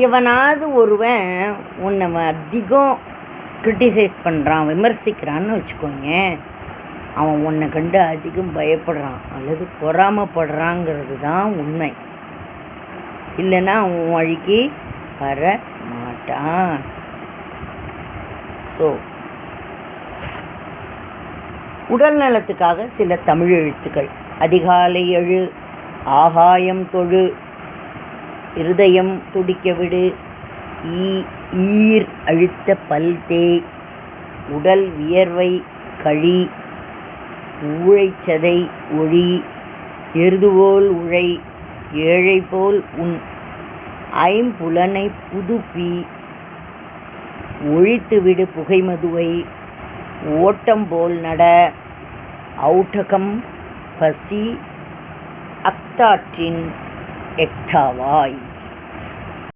எவனாவது ஒருவன் உன்னை அதிகம் கிரிட்டிசைஸ் பண்ணுறான், விமர்சிக்கிறான்னு வச்சுக்கோங்க, அவன் உன்னை கண்டு அதிகம் பயப்படுறான் அல்லது பொறாமப்படுறாங்கிறது தான் உண்மை. இல்லைன்னா அவன் வழிக்கு வர மாட்டான். ஸோ உடல் நலத்துக்காக சில தமிழ் எழுத்துக்கள்: அதிகாலை எழு, ஆகாயம் தொழு, இருதயம் துடிக்க விடு, ஈர் அழுத்த பல் தேய், உடல் வியர்வை கழி, ஊழைச்சதை ஒழி, எருதுபோல் உழை, ஏழை போல் உன், ஐம்புலனை புதுப்பி, ஒழித்துவிடு புகைமதுவை, ஓட்டம் போல் நட, ஔட்டகம் பசி, அக்தாற்றின் எக்தாவாய்.